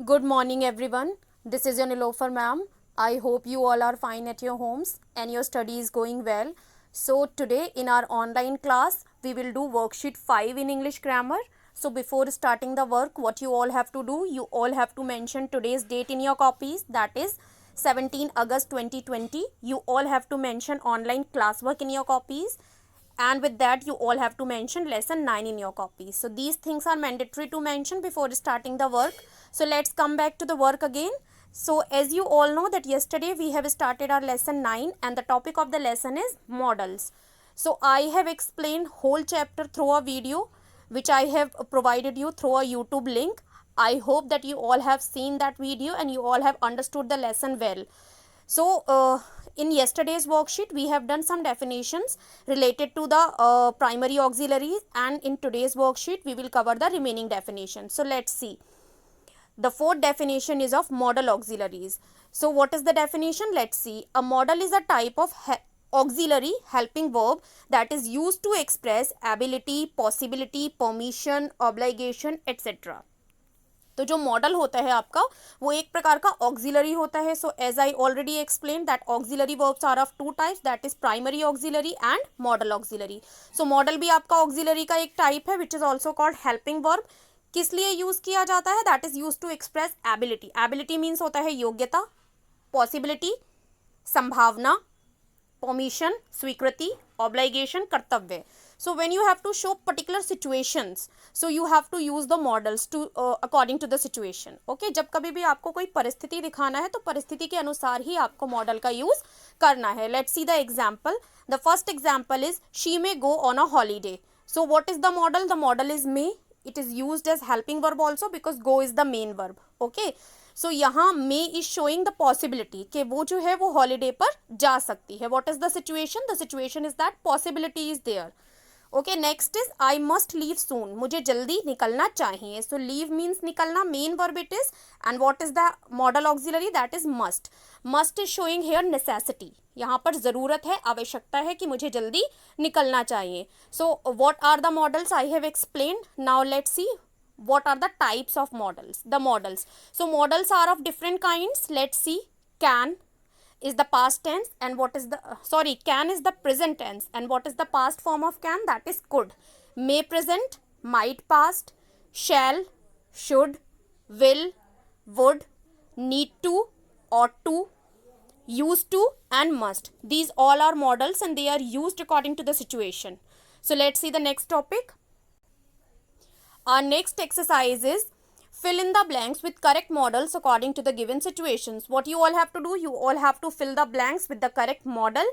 Good morning, everyone. This is your Nilofer ma'am. I hope you all are fine at your homes and your study is going well. So, today in our online class, we will do worksheet 5 in English grammar. So, before starting the work, what you all have to do, you all have to mention today's date in your copies, that is 17 August 2020. You all have to mention online classwork in your copies, and with that you all have to mention lesson 9 in your copy. So these things are mandatory to mention before starting the work. So let's come back to the work again. So as you all know that yesterday we have started our lesson 9 and the topic of the lesson is models. So I have explained whole chapter through a video which I have provided you through a YouTube link. I hope that you all have seen that video and you all have understood the lesson well. So in yesterday's worksheet we have done some definitions related to the primary auxiliaries, and in today's worksheet we will cover the remaining definitions. So let's see. The fourth definition is of modal auxiliaries. So what is the definition? Let's see. A modal is a type of auxiliary helping verb that is used to express ability, possibility, permission, obligation, etc. तो जो model होता है आपका वो एक प्रकार का auxiliary होता है. So as I already explain that auxiliary verbs are of two types, that is primary auxiliary and modal auxiliary. So modal भी आपका ऑक्सिलरी का एक टाइप है which is also called helping verb. किस लिए यूज किया जाता है? That is use to express ability. Ability means होता है योग्यता, पॉसिबिलिटी संभावना, परमिशन स्वीकृति, ऑब्लिगेशन कर्तव्य. So when you have to show particular situations, so you have to use the models to according to the situation. Okay, जब कभी भी आपको कोई परिस्थिति दिखाना है तो परिस्थिति के अनुसार ही आपको मॉडल का यूज करना है. Let's see the example. The first example is she may go on a holiday. So what is the model? The model is may. It is used as helping verb also because go is the main verb. Okay. सो यहाँ मे is showing the possibility कि वो जो है वो holiday पर जा सकती है. What is the situation? The situation is that possibility is there. Okay, next is I must leave soon. मुझे जल्दी निकलना चाहिए. सो लीव मीन्स निकलना, main verb it is. And what is the modal auxiliary? That is must. Must is showing here necessity. यहाँ पर ज़रूरत है, आवश्यकता है कि मुझे जल्दी निकलना चाहिए. So what are the modals? I have explain. Now let's see what are the types of models. The models, so models are of different kinds. Let's see. Can is the past tense, and what is the can is the present tense, and what is the past form of can? That is could. May present, might past, shall, should, will, would, need to, ought to, used to, and must. These all are models and they are used according to the situation. So let's see the next topic. Our next exercise is fill in the blanks with correct models according to the given situations. What you all have to do? You all have to fill the blanks with the correct model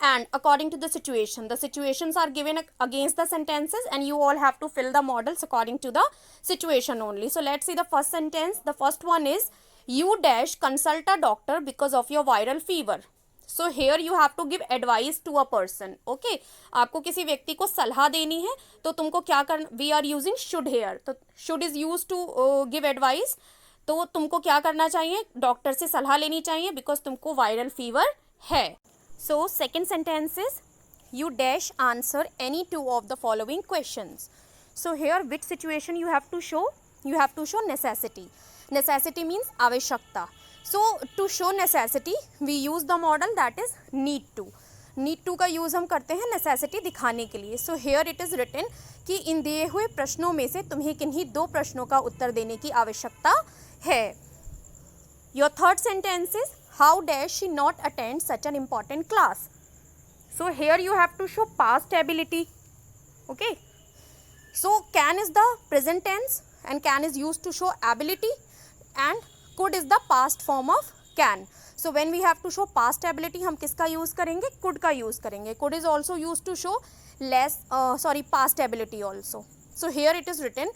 and according to the situation. The situations are given against the sentences and you all have to fill the models according to the situation only. So let's see the first sentence. The first one is you dash consult a doctor because of your viral fever. So here you have to give advice to a person. Okay, आपको किसी व्यक्ति को सलाह देनी है तो तुमको क्या करना? We are using should here. तो should is use to give advice. तो तुमको क्या करना चाहिए? डॉक्टर से सलाह लेनी चाहिए बिकॉज तुमको वायरल फीवर है. So second sentence is you dash answer any two of the following questions. So here which situation you have to show? You have to show necessity. Necessity means आवश्यकता. So to show necessity we use the model that is need to. Need to का use हम करते हैं necessity दिखाने के लिए. So here it is written कि इन दिए हुए प्रश्नों में से तुम्हें किन्हीं दो प्रश्नों का उत्तर देने की आवश्यकता है. Your third sentence is how does she not attend such an important class? So here you have to show past ability. Okay. So can is the present tense and can is used to show ability and could is the past form of can. So when we have to show past ability हम किसका use करेंगे? could का use करेंगे. could is also used to show past ability also. So here it is written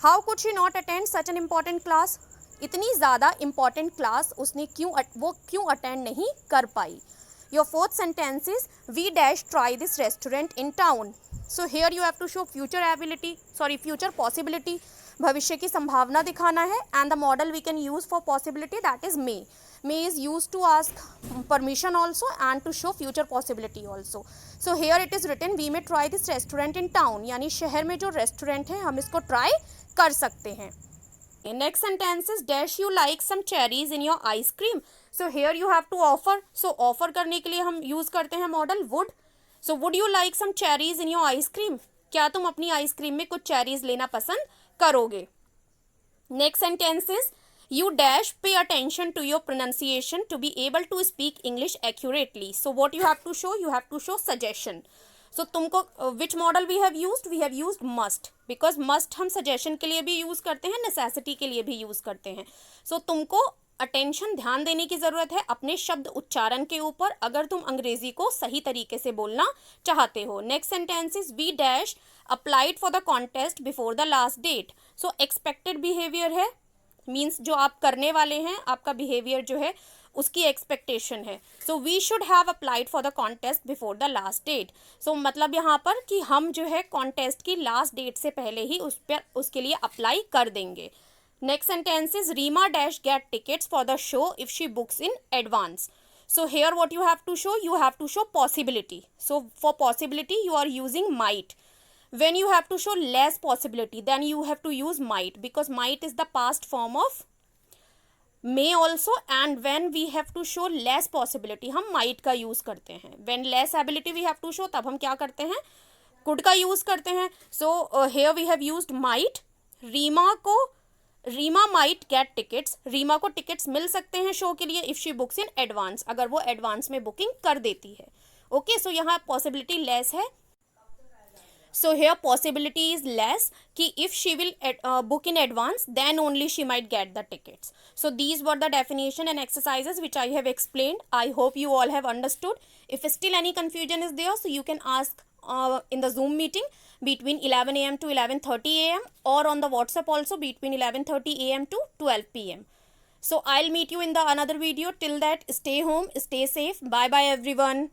how could she not attend such an important class? इतनी ज़्यादा important class उसने वो क्यों attend नहीं कर पाई. Your fourth sentence is we dash try this restaurant in town. So here you have to show future possibility. भविष्य की संभावना दिखाना है and the model we can use for possibility that is may. May is used to ask permission also and to show future possibility also. So here it is written we may try this restaurant in town. यानी शहर में जो restaurant है हम इसको try कर सकते हैं. Next sentence is dash you like some cherries in your ice cream. So here you have to offer. So offer करने के लिए हम use करते हैं model would. So would you like some cherries in your ice cream? क्या तुम अपनी ice cream में कुछ चेरीज लेना पसंद करोगे? Next sentence is you dash pay attention to your pronunciation to be able to speak English accurately. So what you have to show? You have to show suggestion. So तुमको which model we have used? We have used must, because must हम suggestion के लिए भी use करते हैं, necessity के लिए भी use करते हैं. So तुमको अटेंशन ध्यान देने की ज़रूरत है अपने शब्द उच्चारण के ऊपर अगर तुम अंग्रेजी को सही तरीके से बोलना चाहते हो. Next sentence is we dash applied for the contest before the last date. So expected behaviour है, मीन्स जो आप करने वाले हैं आपका बिहेवियर जो है उसकी एक्सपेक्टेशन है. So we should have applied for the contest before the last date. So मतलब यहाँ पर कि हम जो है कॉन्टेस्ट की लास्ट डेट से पहले ही उसके लिए अप्लाई कर देंगे. Next sentence is Reema dash get tickets for the show if she books in advance. So here what you have to show? You have to show possibility. So for possibility you are using might. When you have to show less possibility then you have to use might, because might is the past form of may also. And when we have to show less possibility हम might का use करते हैं. When less ability we have to show तब हम क्या करते हैं? could का use करते हैं. So here we have used might. Reema might get tickets. Reema को टिकट्स मिल सकते हैं शो के लिए if she books in advance, अगर वो एडवांस में बुकिंग कर देती है. ओके, सो यहाँ पॉसिबिलिटी लेस है. So here possibility is less कि if she will book in advance then only she might get the tickets. So these were the definition and exercises which I have explained. I hope you all have understood. If still any confusion is there, so you can ask in the Zoom meeting between 11 a.m. to 11:30 a.m. or on the WhatsApp also between 11:30 a.m. to 12 p.m. So I'll meet you in the another video. Till that, stay home, stay safe. Bye bye everyone.